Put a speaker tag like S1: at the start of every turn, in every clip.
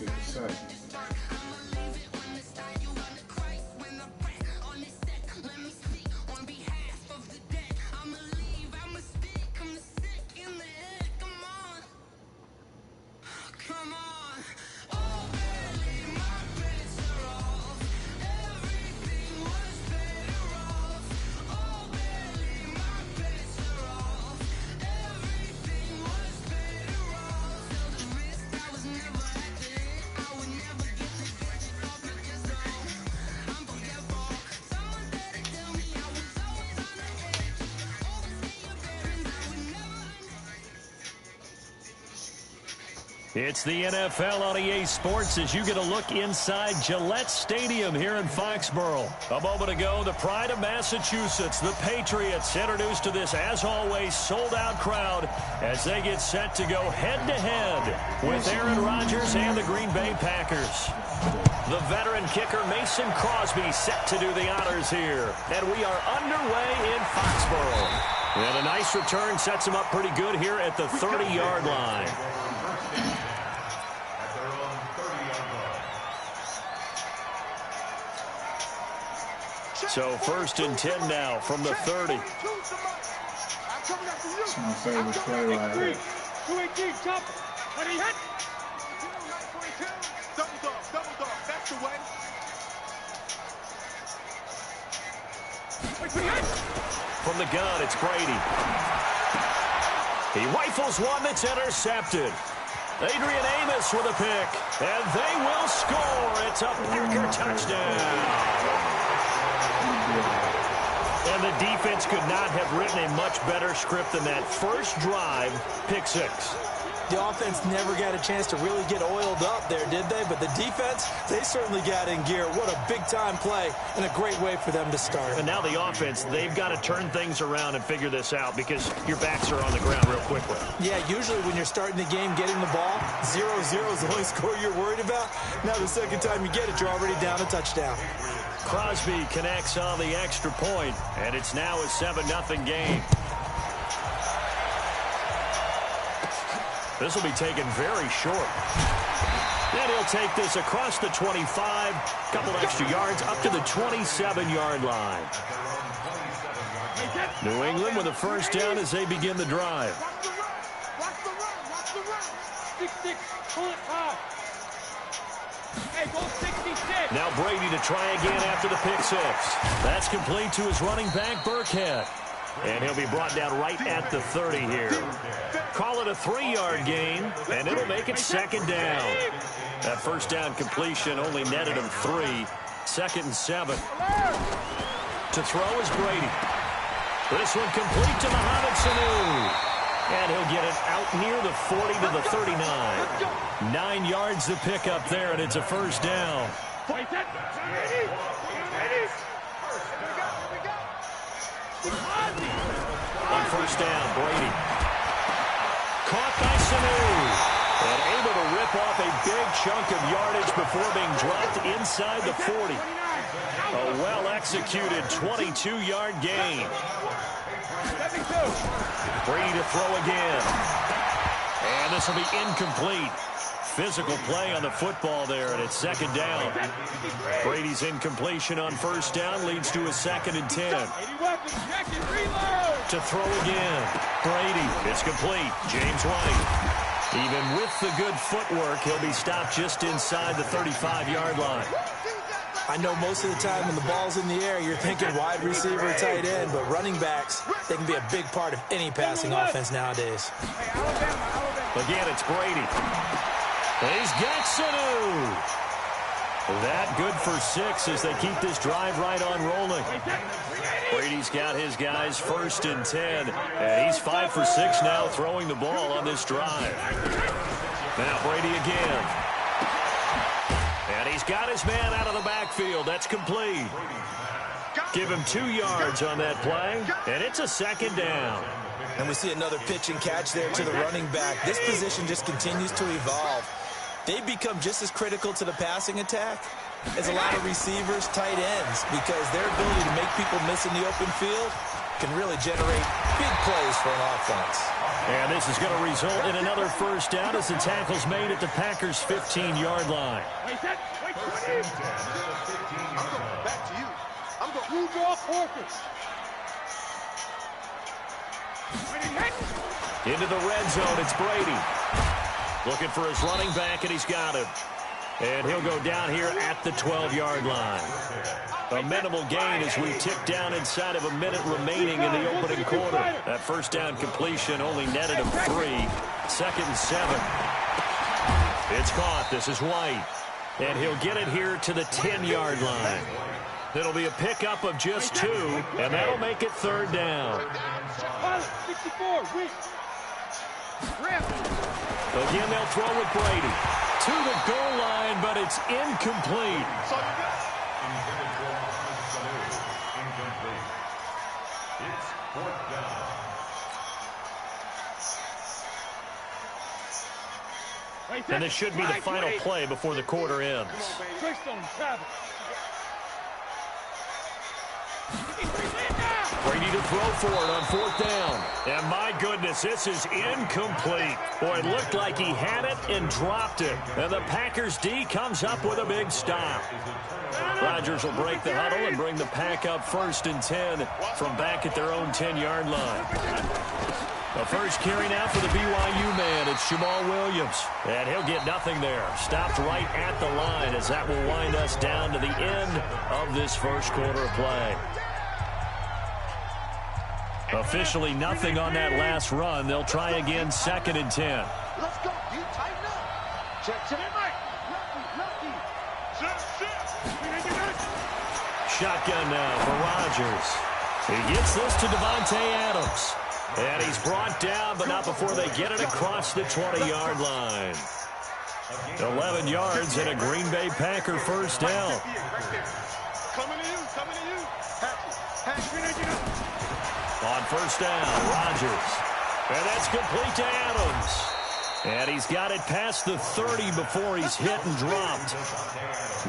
S1: 50%.
S2: It's the NFL on EA Sports as you get a look inside Gillette Stadium here in Foxborough. A moment ago, the pride of Massachusetts, the Patriots, introduced to this, as always, sold-out crowd as they get set to go head-to-head with Aaron Rodgers and the Green Bay Packers. The veteran kicker Mason Crosby set to do the honors here. And we are underway in Foxborough. And a nice return sets him up pretty good here at the 30-yard line. So 1st and 10 now from the 30.
S1: It's my favorite play right here.
S3: 218, jump. When he hit.
S4: Double dog, that's the way.
S2: From the gun, it's Brady. He rifles one that's intercepted. Adrian Amos with a pick, and they will score. It's a Packer touchdown. And the defense could not have written a much better script than that first drive, pick six.
S5: The offense never got a chance to really get oiled up there, did they? But the defense, they certainly got in gear. What a big-time play and a great way for them to start.
S2: And now the offense, they've got to turn things around and figure this out because your backs are on the ground real quickly.
S5: Yeah, usually when you're starting the game, getting the ball, 0-0 is the only score you're worried about. Now the second time you get it, you're already down a touchdown.
S2: Crosby connects on the extra point, and it's now a 7-0 game. This will be taken very short. Then he'll take this across the 25, couple extra yards up to the 27-yard line. New England with a first down as they begin the drive.
S3: Watch the run. 6-6, pull it high. Hey, go 66.
S2: Now Brady to try again after the pick six. That's complete to his running back, Burkhead. And he'll be brought down right at the 30 here. Call it a 3-yard gain, and it'll make it second down. That first down completion only netted him 3. 2nd and 7. To throw is Brady. This one complete to Mohamed Sanu. And he'll get it out near the 40 to the 39. 9 yards to pick up there, and it's a first down. On first down, Brady. Caught by Sanu. And able to rip off a big chunk of yardage before being dropped inside the 40. A well-executed 22-yard gain. Brady to throw again. And this will be incomplete. Physical play on the football there, and it's second down. Brady's incompletion on first down leads to a 2nd and 10. To throw again. Brady, it's complete. James White. Even with the good footwork, he'll be stopped just inside the 35-yard line.
S5: I know most of the time when the ball's in the air, you're thinking wide receiver, tight end, but running backs, they can be a big part of any passing offense nowadays.
S2: Again, it's Brady. He's got Sanu. That good for 6 as they keep this drive right on rolling. Brady's got his guys 1st and 10. And he's 5 for 6 now throwing the ball on this drive. Now Brady again. And he's got his man out of the backfield. That's complete. Give him 2 yards on that play. And it's a second down.
S5: And we see another pitch and catch there to the running back. This position just continues to evolve. They become just as critical to the passing attack as a lot of receivers, tight ends, because their ability to make people miss in the open field can really generate big plays for an offense.
S2: And this is going to result in another first down as the tackle's made at the Packers' 15-yard line.
S3: Wait, that. Wait, 20.
S4: I'm going back to you. I'm going.
S3: You draw focus.
S2: Into the red zone, it's Brady. Looking for his running back, and he's got him. And he'll go down here at the 12-yard line. A minimal gain as we tick down inside of a minute remaining in the opening quarter. That first down completion only netted him 3. 2nd and 7. It's caught. This is White. And he'll get it here to the 10-yard line. It'll be a pickup of just 2, and that'll make it 3rd down.
S3: 64, wait.
S2: Again, they'll throw with Brady. To the goal line, but it's incomplete.
S6: It's 4th down.
S2: And this should be the final play before the quarter ends. Brady to throw for it on 4th down. And my goodness, this is incomplete. Boy, it looked like he had it and dropped it. And the Packers D comes up with a big stop. Rodgers will break the huddle and bring the Pack up 1st and 10 from back at their own 10-yard line. The first carry now for the BYU man. It's Jamal Williams. And he'll get nothing there. Stopped right at the line as that will wind us down to the end of this first quarter of play. Officially nothing on that last run. They'll try again 2nd and 10.
S4: Let's go. You tighten up. Check.
S2: Shotgun now for Rodgers. He gets this to Devontae Adams. And he's brought down, but not before they get it across the 20-yard line. 11 yards and a Green Bay Packer first down.
S4: Coming to you.
S2: On 1st down, Rodgers. And that's complete to Adams. And he's got it past the 30 before he's hit and dropped.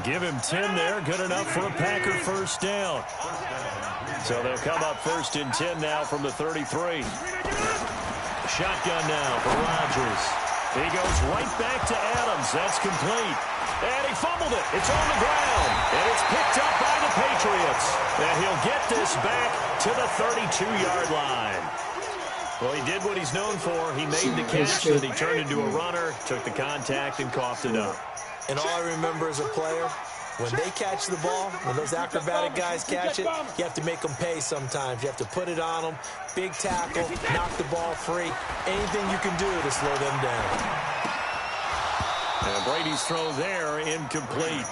S2: Give him 10 there. Good enough for a Packer first down. So they'll come up 1st and 10 now from the 33. Shotgun now for Rodgers. He goes right back to Adams. That's complete. And he fumbled it. It's on the ground. And it's picked up by the Patriots. And he'll get this back to the 32-yard line. Well, he did what he's known for. He made the catch, and he turned into a runner, took the contact, and coughed it up.
S5: And all I remember as a player, when they catch the ball, when those acrobatic guys catch it, you have to make them pay sometimes. You have to put it on them, big tackle, knock the ball free, anything you can do to slow them down.
S2: And Brady's throw there, incomplete.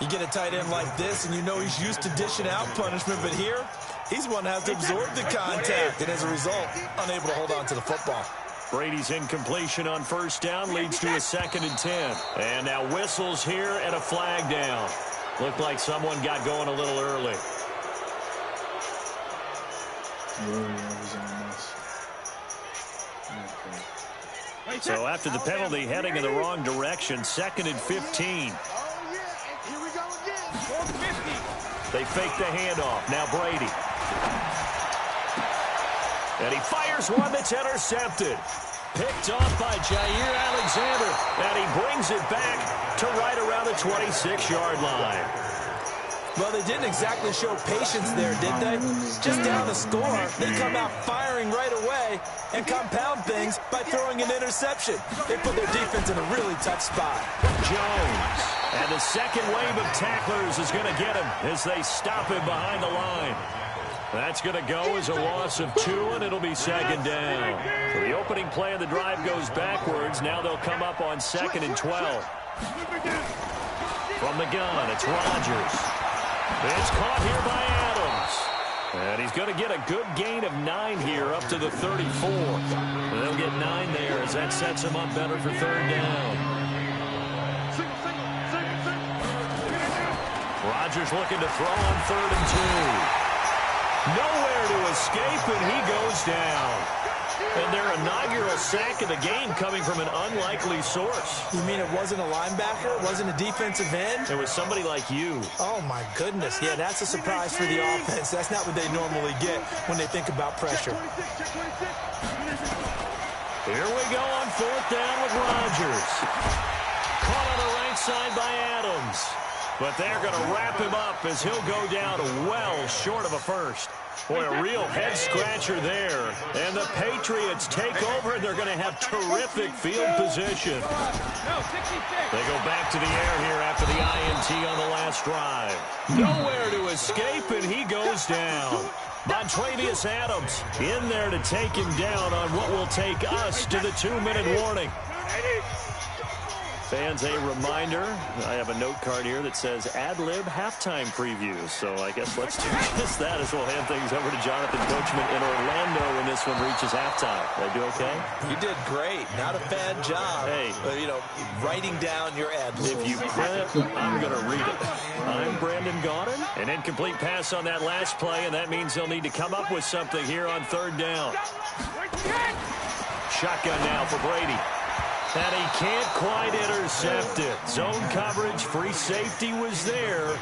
S5: You get a tight end like this, and you know he's used to dishing out punishment, but here, he's one that has to absorb the contact, and as a result, unable to hold on to the football.
S2: Brady's incompletion on 1st down leads to a 2nd and 10. And now whistles here and a flag down. Looked like someone got going a little early. So after the penalty, heading in the wrong direction, 2nd and 15.
S4: Here we go again.
S2: They fake the handoff. Now Brady. And he fires one that's intercepted. Picked off by Jair Alexander. And he brings it back to right around the 26-yard line.
S5: Well, they didn't exactly show patience there, did they? Just down the score, they come out firing right away and compound things by throwing an interception. They put their defense in a really tough spot.
S2: Jones. And the second wave of tacklers is going to get him as they stop him behind the line. That's going to go as a loss of 2, and it'll be 2nd down. So the opening play of the drive goes backwards. Now they'll come up on 2nd and 12. From the gun, it's Rodgers. It's caught here by Adams. And he's going to get a good gain of 9 here up to the 34. And they'll get 9 there as that sets him up better for 3rd down. Rodgers looking to throw on 3rd and 2. Nowhere to escape, and he goes down. And their inaugural sack of the game coming from an unlikely source.
S5: You mean it wasn't a linebacker? It wasn't a defensive end?
S2: It was somebody like you.
S5: Oh, my goodness. Yeah, that's a surprise for the offense. That's not what they normally get when they think about pressure.
S2: Here we go on 4th down with Rodgers. Caught on the right side by Adams. But they're going to wrap him up as he'll go down well short of a first. Boy, a real head-scratcher there. And the Patriots take over, and they're going to have terrific field position. They go back to the air here after the INT on the last drive. Nowhere to escape, and he goes down. Montravius Adams in there to take him down on what will take us to the 2-minute warning. Fans, a reminder, I have a note card here that says ad-lib halftime previews. So I guess let's do just that as we'll hand things over to Jonathan Coachman in Orlando when this one reaches halftime. Did I do okay?
S5: You did great. Not a bad job.
S2: Hey.
S5: You know, writing down your ad-libs.
S2: If you print it, I'm going to read it. I'm Brandon Gaudin. An incomplete pass on that last play, and that means they'll need to come up with something here on 3rd down. Shotgun now for Brady. And he can't quite intercept it. Zone coverage, free safety was there.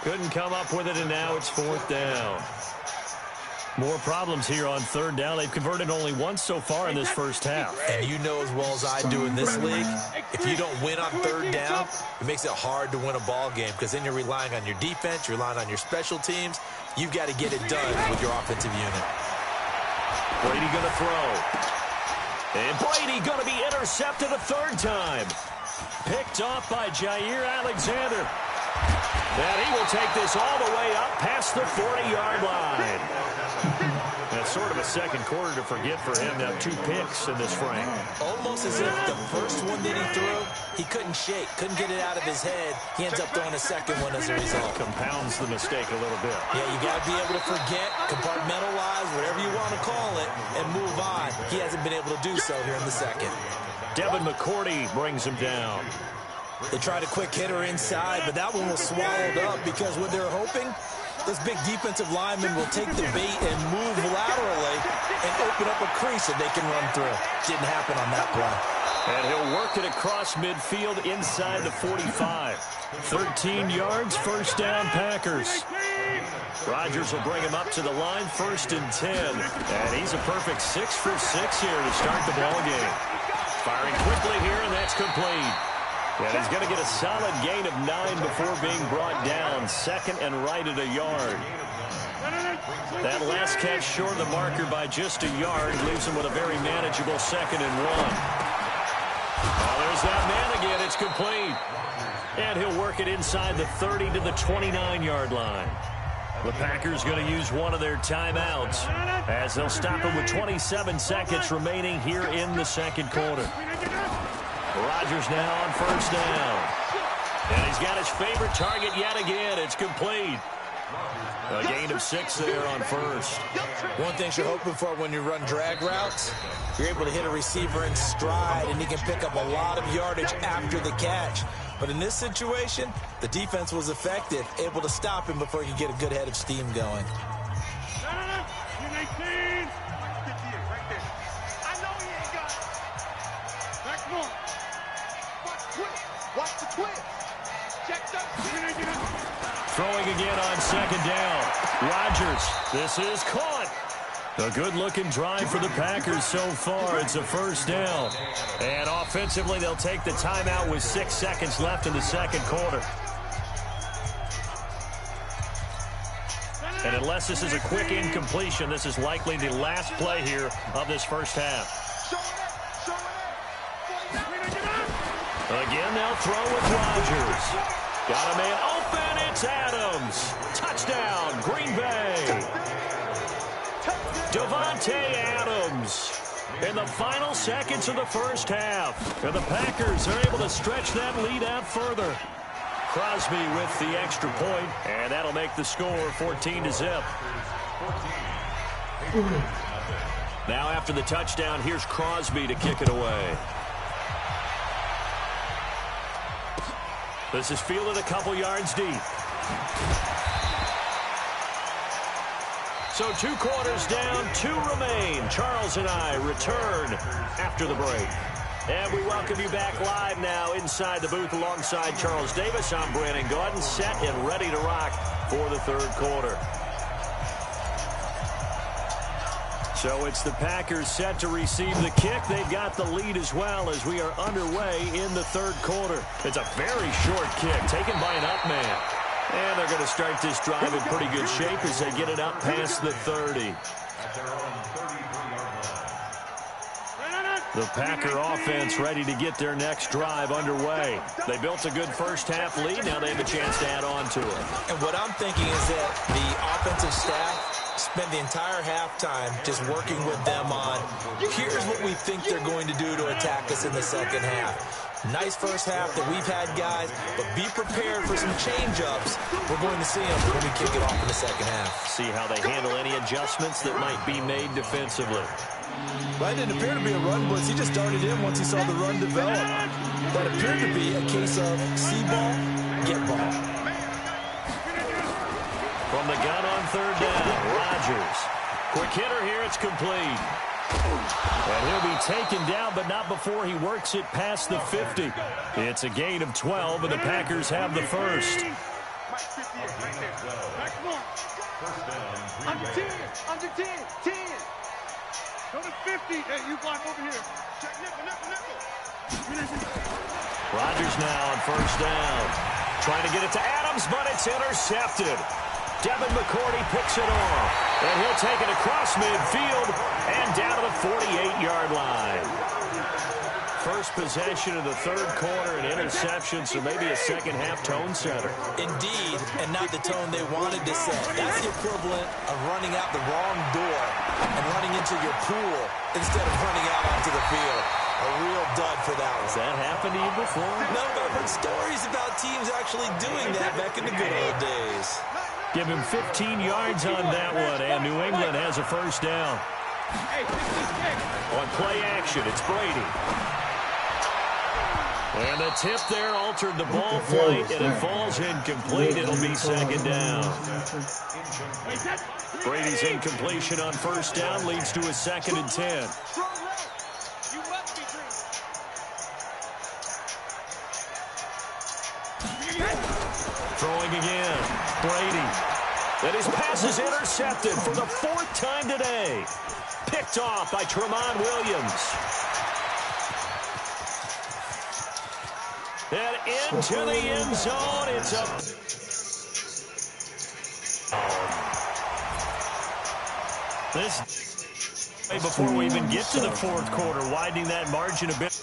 S2: Couldn't come up with it, and now it's 4th down. More problems here on 3rd down. They've converted only once so far in this first half.
S5: And you know as well as I do in this league, if you don't win on 3rd down, it makes it hard to win a ball game because then you're relying on your defense, you're relying on your special teams. You've got to get it done with your offensive unit.
S2: Brady going to throw. And Brady going to be intercepted a 3rd time. Picked off by Jair Alexander. And he will take this all the way up past the 40-yard line. That's sort of a second quarter to forget for him to have 2 picks in this frame.
S5: Almost as if the first one that he threw, he couldn't shake, couldn't get it out of his head. He ends up throwing a second one as a result.
S2: Compounds the mistake a little bit.
S5: Yeah, you got to be able to forget, compartmentalize, whatever you want to call it, and move on. He hasn't been able to do so here in the second.
S2: Devin McCourty brings him down.
S5: They tried a quick hitter inside, but that one was swallowed up because what they're hoping, this big defensive lineman will take the bait and move laterally and open up a crease that they can run through. Didn't happen on that play.
S2: And he'll work it across midfield inside the 45. 13 yards, 1st down Packers. Rodgers will bring him up to the line, 1st and 10. And he's a perfect 6 for 6 here to start the ball game. Firing quickly here, and that's complete. And he's going to get a solid gain of 9 before being brought down. 2nd and right at a yard. That last catch short of the marker by just a yard leaves him with a very manageable 2nd and 1. Oh, there's that man again. It's complete. And he'll work it inside the 30 to the 29-yard line. The Packers going to use one of their timeouts as they'll stop him with 27 seconds remaining here in the second quarter. Rodgers now on 1st down. And he's got his favorite target yet again. It's complete. A gain of 6 there on 1st.
S5: One thing you're hoping for when you run drag routes, you're able to hit a receiver in stride, and he can pick up a lot of yardage after the catch. But in this situation, the defense was effective, able to stop him before he could get a good head of steam going.
S2: Throwing again on 2nd down. Rodgers, this is caught. A good-looking drive for the Packers so far. It's a 1st down. And offensively, they'll take the timeout with 6 seconds left in the second quarter. And unless this is a quick incompletion, this is likely the last play here of this first half. Again, they'll throw with Rodgers. Got a man open. It's Adams. Touchdown, Green Bay. Davante Adams in the final seconds of the first half. And the Packers are able to stretch that lead out further. Crosby with the extra point, and that'll make the score 14-0. Now after the touchdown, here's Crosby to kick it away. This is fielded a couple yards deep. So 2 quarters down, 2 remain. Charles and I return after the break. And we welcome you back live now inside the booth alongside Charles Davis. I'm Brandon Gaudin, set and ready to rock for the 3rd quarter. So it's the Packers set to receive the kick. They've got the lead as well as we are underway in the 3rd quarter. It's a very short kick taken by an up man. And they're going to start this drive in pretty good shape as they get it up past the 30. The Packer offense ready to get their next drive underway. They built a good first-half lead. Now they have a chance to add on to it.
S5: And what I'm thinking is that the offensive staff spent the entire halftime just working with them on, here's what we think they're going to do to attack us in the second half. Nice first half that we've had, guys, but be prepared for some change-ups. We're going to see them when we kick it off in the second half.
S2: See how they handle any adjustments that might be made defensively.
S5: Well, it didn't appear to be a run blitz. He just darted in once he saw the run develop. That appeared to be a case of see ball, get ball.
S2: From the gun on 3rd down, Rodgers. Quick hitter here, it's complete. And he'll be taken down, but not before he works it past the 50. It's a gain of 12, and the Packers have the first.
S3: Under 10, under 10, 10. Go to 50. Hey, you block over here. Check nickel.
S2: Rodgers now on 1st down. Trying to get it to Adams, but it's intercepted. Devin McCourty picks it off. And he'll take it across midfield and down to the 48-yard line. First possession of the 3rd quarter, an interception, so maybe a second-half tone setter.
S5: Indeed, and not the tone they wanted to set. That's the equivalent of running out the wrong door and running into your pool instead of running out onto the field. A real dud for that one.
S2: Has that happened to you before?
S5: No, but I've heard stories about teams actually doing that back in the good old days.
S2: Give him 15 yards on that one, and New England has a first down. On play action, it's Brady. And the tip there altered the ball flight, and it falls incomplete. It'll be 2nd down. Brady's incompletion on 1st down leads to a 2nd and 10. Throwing again. Brady. And his pass is intercepted for the 4th time today. Picked off by Tramon Williams. And into the end zone. It's up. This before we even get to the 4th quarter, widening that margin a bit.